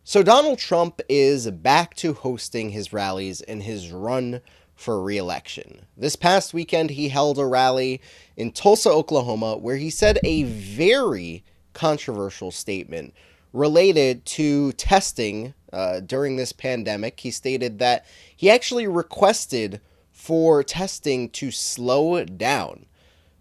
So Donald Trump is back to hosting his rallies in his run for re-election. This past weekend, he held a rally in Tulsa, Oklahoma, where he said a very controversial statement related to testing during this pandemic. He stated that he actually requested for testing to slow down,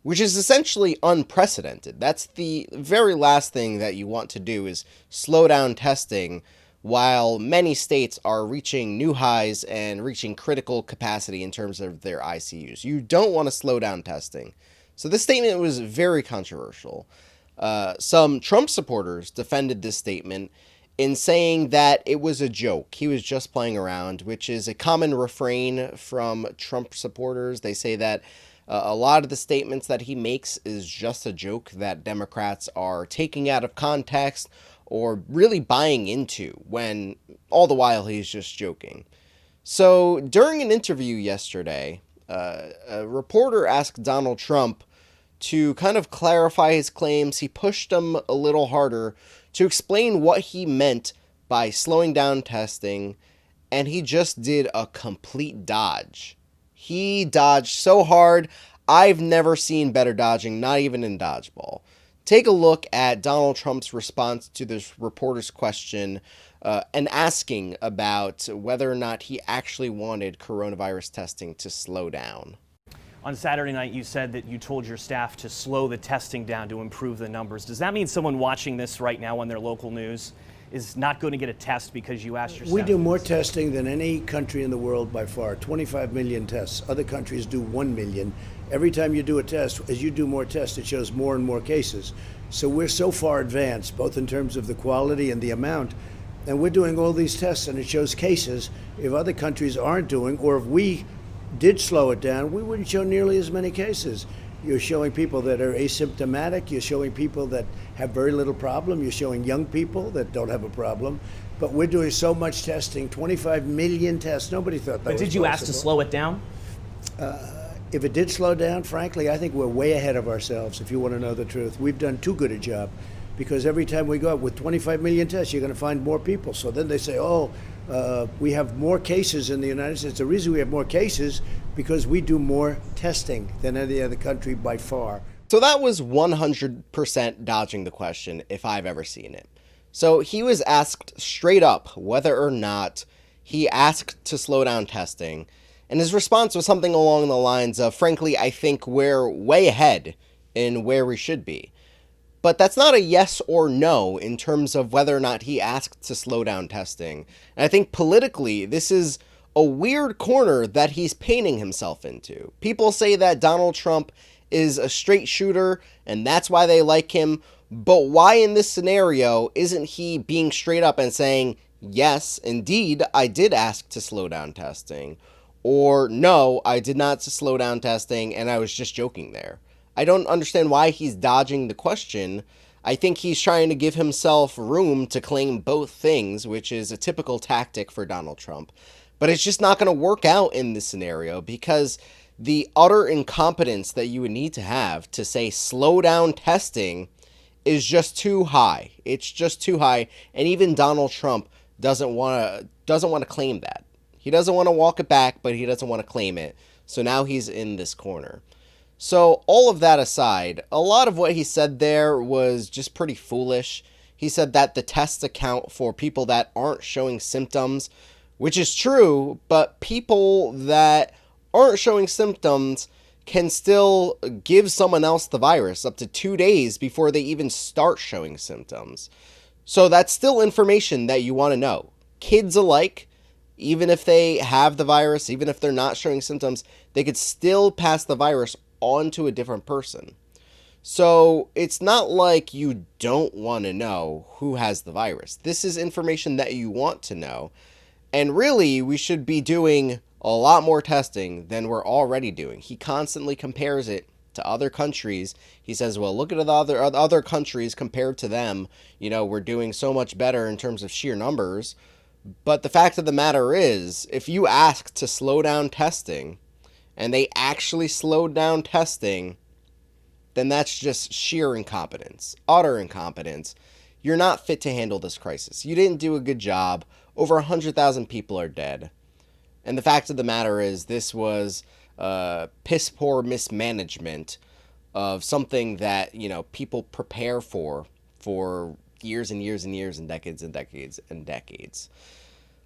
which is essentially unprecedented. That's the very last thing that you want to do, is slow down testing while many states are reaching new highs and reaching critical capacity in terms of their ICUs. You don't want to slow down testing. So this statement was very controversial. Some Trump supporters defended this statement in saying that it was a joke. He was just playing around, which is a common refrain from Trump supporters. They say that a lot of the statements that he makes is just a joke that Democrats are taking out of context or really buying into, when all the while he's just joking. So during an interview yesterday, a reporter asked Donald Trump to kind of clarify his claims. He pushed him a little harder to explain what he meant by slowing down testing, and he just did a complete dodge. He dodged so hard, I've never seen better dodging, not even in dodgeball. Take a look at Donald Trump's response to this reporter's question and asking about whether or not he actually wanted coronavirus testing to slow down. On Saturday night, you said that you told your staff to slow the testing down to improve the numbers. Does that mean someone watching this right now on their local news is not going to get a test because you asked your staff? We do more testing than any country in the world by far, 25 million tests. Other countries do 1 million. Every time you do a test, as you do more tests, it shows more and more cases. So we're so far advanced, both in terms of the quality and the amount, and we're doing all these tests and it shows cases. If other countries aren't doing, or if we did slow it down, we wouldn't show nearly as many cases. You're showing people that are asymptomatic, you're showing people that have very little problem, you're showing young people that don't have a problem. But we're doing so much testing, 25 million tests. Nobody thought that was possible. But did you ask to slow it down? If it did slow down, frankly, I think we're way ahead of ourselves, if you want to know the truth. We've done too good a job, because every time we go out with 25 million tests, you're going to find more people. So then they say, we have more cases in the United States. The reason we have more cases because we do more testing than any other country by far. So that was 100% dodging the question, if I've ever seen it. So he was asked straight up whether or not he asked to slow down testing, and his response was something along the lines of, frankly, I think we're way ahead in where we should be. But that's not a yes or no in terms of whether or not he asked to slow down testing. And I think politically, this is a weird corner that he's painting himself into. People say that Donald Trump is a straight shooter and that's why they like him. But why in this scenario isn't he being straight up and saying, yes, indeed, I did ask to slow down testing, or no, I did not slow down testing and I was just joking there? I don't understand why he's dodging the question. I think he's trying to give himself room to claim both things, which is a typical tactic for Donald Trump. But it's just not going to work out in this scenario, because the utter incompetence that you would need to have to say slow down testing is just too high. It's just too high, and even Donald Trump doesn't want to claim that. He doesn't want to walk it back, but he doesn't want to claim it. So now he's in this corner. So all of that aside, a lot of what he said there was just pretty foolish. He said that the tests account for people that aren't showing symptoms, which is true, but people that aren't showing symptoms can still give someone else the virus up to 2 days before they even start showing symptoms. So that's still information that you want to know. Kids alike, even if they have the virus, even if they're not showing symptoms, they could still pass the virus on to a different person. So it's not like you don't want to know who has the virus. This is information that you want to know. And really, we should be doing a lot more testing than we're already doing. He constantly compares it to other countries. He says, well, look at the other countries compared to them. You know, we're doing so much better in terms of sheer numbers. But the fact of the matter is, if you ask to slow down testing, and they actually slowed down testing, then that's just sheer incompetence, utter incompetence. You're not fit to handle this crisis. You didn't do a good job. Over 100,000 people are dead. And the fact of the matter is, this was piss poor mismanagement of something that, you know, people prepare for years and years and years and decades and decades and decades.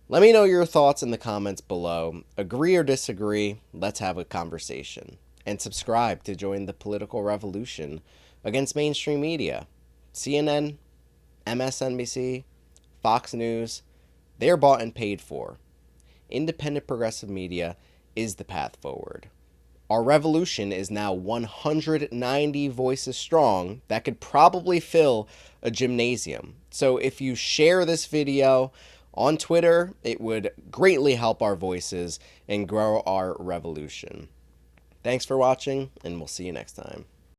Let me know your thoughts in the comments below. Agree or disagree? Let's have a conversation. And subscribe to join the political revolution against mainstream media. CNN, MSNBC, Fox News, they're bought and paid for. Independent progressive media is the path forward. Our revolution is now 190 voices strong that could probably fill a gymnasium. So if you share this video on Twitter, it would greatly help our voices and grow our revolution. Thanks for watching, and we'll see you next time.